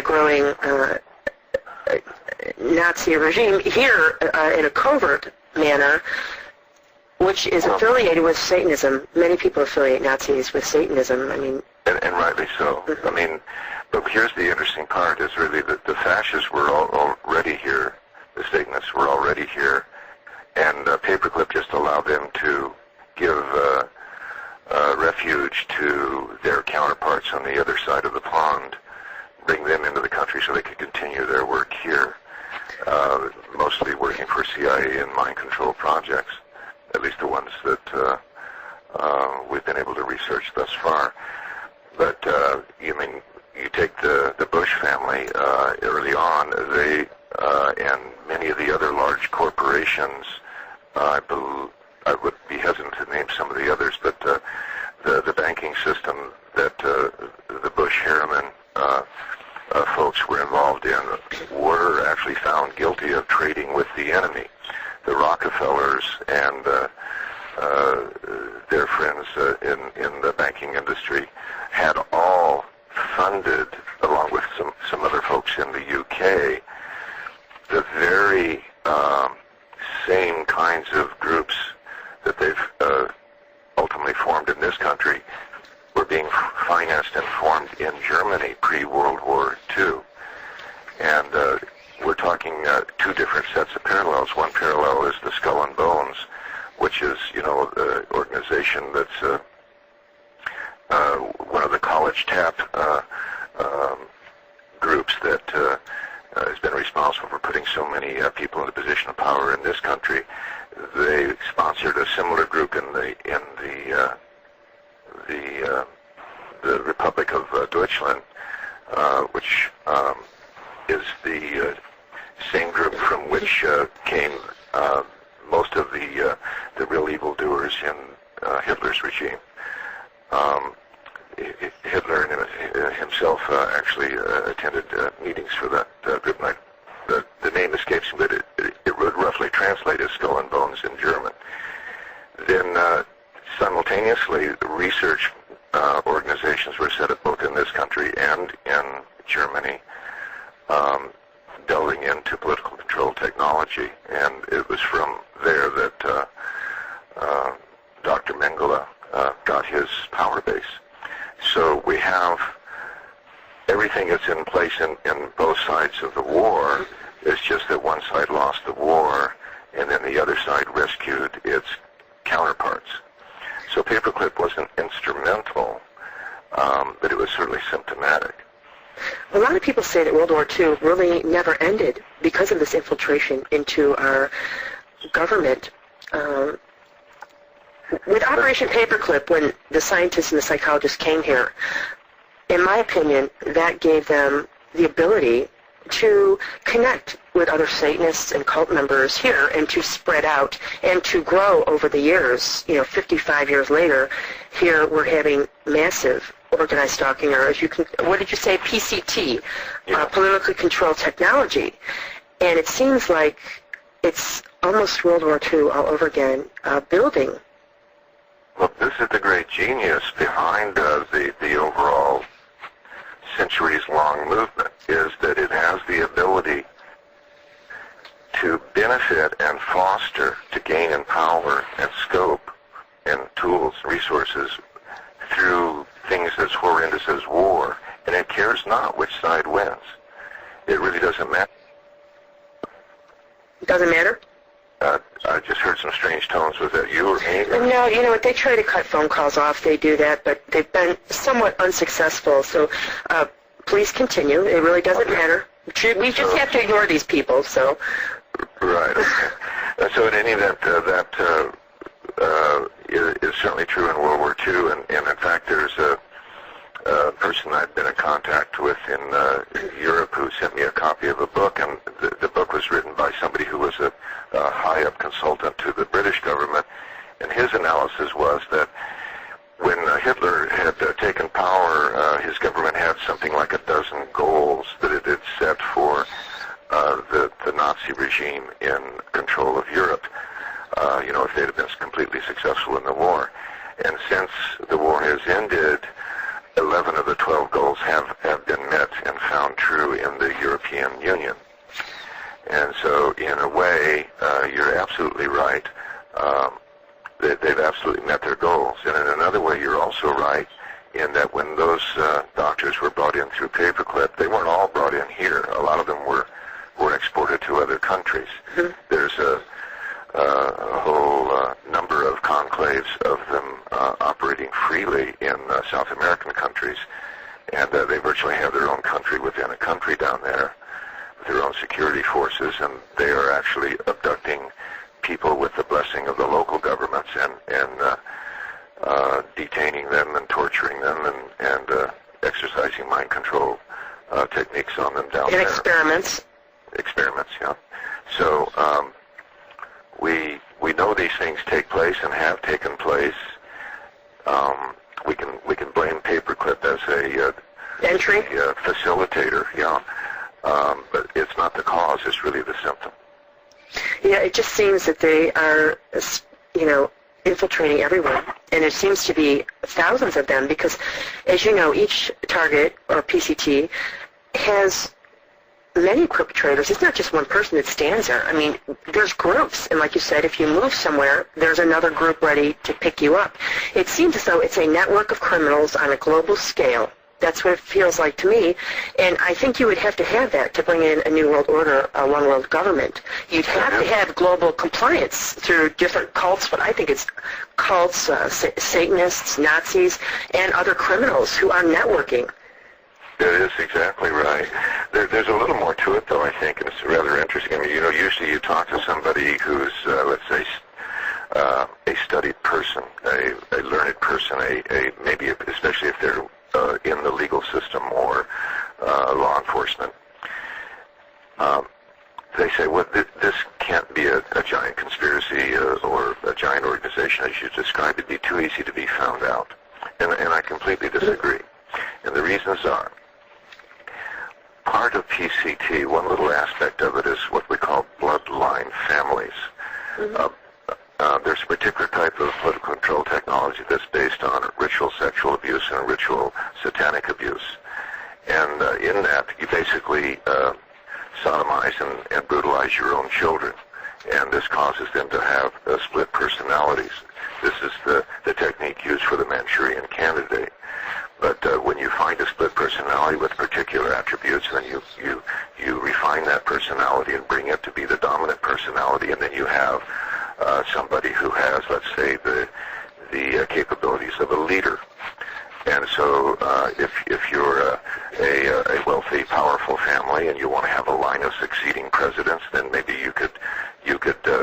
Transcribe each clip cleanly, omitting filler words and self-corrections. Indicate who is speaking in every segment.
Speaker 1: growing Nazi regime here in a covert manner, which is affiliated with Satanism. Many people affiliate Nazis with Satanism. I mean,
Speaker 2: and rightly so. I mean, but here's the interesting part: is really that the fascists were already here, the Satanists were already here, and Paperclip just allowed them to give refuge to their counterparts on the other side of the pond, bring them into the country so they could continue their work here, mostly working for CIA and mind control projects, at least the ones that we've been able to research thus far. But you take the Bush family early on, they and many of the other large corporations, I would be hesitant to name some of the others, but the banking system that the Bush Harriman folks were involved in were actually found guilty of trading with the enemy. The Rockefellers and their friends in the banking industry had all funded, along with some other folks in the UK, the very same kinds of groups that they've ultimately formed in this country were being financed and formed in Germany pre-World War II. And we're talking two different sets of parallels. One parallel is the Skull and Bones, which is, the organization that's one of the college tap groups that has been responsible for putting so many people in a position of power in this country. They sponsored a similar group in the Republic of Deutschland, which is the same group from which came most of the real evildoers in Hitler's regime. Hitler himself actually attended meetings for that group. The name escapes me, but it would roughly translate as Skull and Bones in German. Then simultaneously, research organizations were set up both in this country and in Germany, delving into political control technology, and it was from there that Dr. Mengele got his power base. So we have everything that's in place in both sides of the war. It's just that one side lost the war, and then the other side rescued its counterparts. So Paperclip wasn't instrumental, but it was certainly symptomatic.
Speaker 1: A lot of people say that World War II really never ended because of this infiltration into our government. With Operation Paperclip, when the scientists and the psychologists came here, in my opinion, that gave them the ability to connect with other Satanists and cult members here and to spread out and to grow over the years. 55 years later, here we're having massive organized stalking, or what did you say, PCT, politically controlled technology. And it seems like it's almost World War II all over again, building.
Speaker 2: Well, this is the great genius behind the overall centuries-long movement, is that it has the ability to benefit and foster, to gain in power and scope and tools, resources, through things that's horrendous as war, and it cares not which side wins. It really doesn't matter.
Speaker 1: Doesn't matter?
Speaker 2: I just heard some strange tones. Was that you or me?
Speaker 1: No, they try to cut phone calls off. They do that, but they've been somewhat unsuccessful. So please continue. It really doesn't matter. We just have to ignore these people. So.
Speaker 2: Right. Okay. So in any event, that is certainly true in World War II, and in fact, there's a person I've been in contact with in Europe who sent me a copy of a book, and the book was written by somebody who was a high-up consultant to the British government, and his analysis was that when Hitler had taken power, his government had something like a dozen goals that it had set for the Nazi regime in control of Europe, if they'd have been completely successful in the war. And since the war has ended, 11 of the 12 goals have been met and found true in the European Union. And so, in a way, you're absolutely right. They've absolutely met their goals. And in another way, you're also right in that when those doctors were brought in through paperclip, they weren't all brought in here. A lot of them were exported to other countries. Mm-hmm. There's a whole number of conclaves of them operating freely in South American countries, and they virtually have their own country within a country down there, with their own security forces, and they are actually abducting people with the blessing of the local governments and detaining them and torturing them and exercising mind control techniques on them down there.
Speaker 1: Experiments, yeah.
Speaker 2: So we know these things take place and have taken place. We can blame paperclip as a facilitator, yeah. But it's not the cause; it's really the symptom.
Speaker 1: Yeah, it just seems that they are, infiltrating everyone, and it seems to be thousands of them because, as you know, each target or PCT has many perpetrators. It's not just one person that stands there. I mean, there's groups, and like you said, if you move somewhere, there's another group ready to pick you up. It seems as though it's a network of criminals on a global scale. That's what it feels like to me, and I think you would have to have that to bring in a new world order, a one world government. You'd have to have global compliance through different cults, but I think it's cults, Satanists, Nazis, and other criminals who are networking.
Speaker 2: That is exactly right. There's a little more to it, though, I think, and it's rather interesting. I mean, usually you talk to somebody who's, let's say, a studied person, a learned person, maybe especially if they're in the legal system or law enforcement. They say, well, this can't be a giant conspiracy or a giant organization, as you described. It'd be too easy to be found out. And I completely disagree. And the reasons are, part of PCT, one little aspect of it is what we call bloodline families. Mm-hmm. There's a particular type of political control technology that's based on ritual sexual abuse and ritual satanic abuse. And in that, you basically sodomize and brutalize your own children. And this causes them to have split personalities. This is the technique used for the Manchurian Candidate. But when you find a split personality with particular attributes, then you refine that personality and bring it to be the dominant personality, and then you have somebody who has, let's say, the capabilities of a leader. And so if you're a wealthy, powerful family and you want to have a line of succeeding presidents, then maybe you could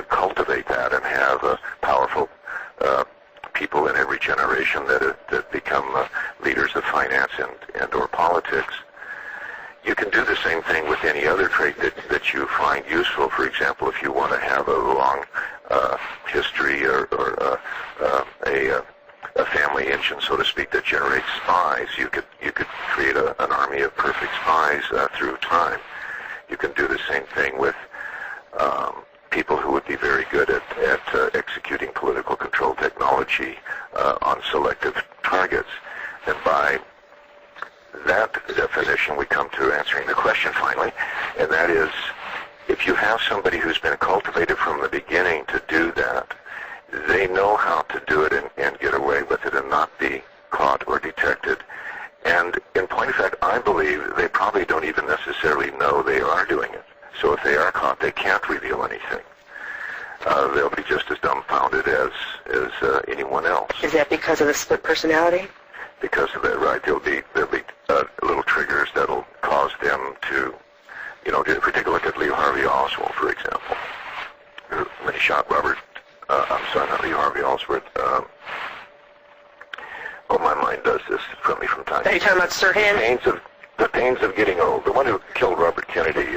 Speaker 2: cultivate that and have powerful people in every generation that become leaders of finance and or politics. You can do the same thing with any other trait that you find useful. For example, if you want to have a long history or a family engine, so to speak, that generates spies, you could create an army of perfect spies through time. You can do the same thing with people who would be very good at executing political control technology on selective targets. And by that definition, we come to answering the question finally, and that is, if you have somebody who's been cultivated from the beginning to do that, they know how to do it and get away with it and not be caught or detected. And in point of fact, I believe they probably don't even necessarily know they are doing it. So if they are caught, they can't reveal anything. They'll be just as dumbfounded as anyone else.
Speaker 1: Is that because of the split personality?
Speaker 2: Because of that, right? There'll be little triggers that'll cause them to, if we take a look at Lee Harvey Oswald, for example, when he shot Robert, I'm sorry, not Lee Harvey Oswald. My mind does this from me from time to time.
Speaker 1: Are you talking about Sirhan?
Speaker 2: The pains of getting old. The one who killed Robert Kennedy.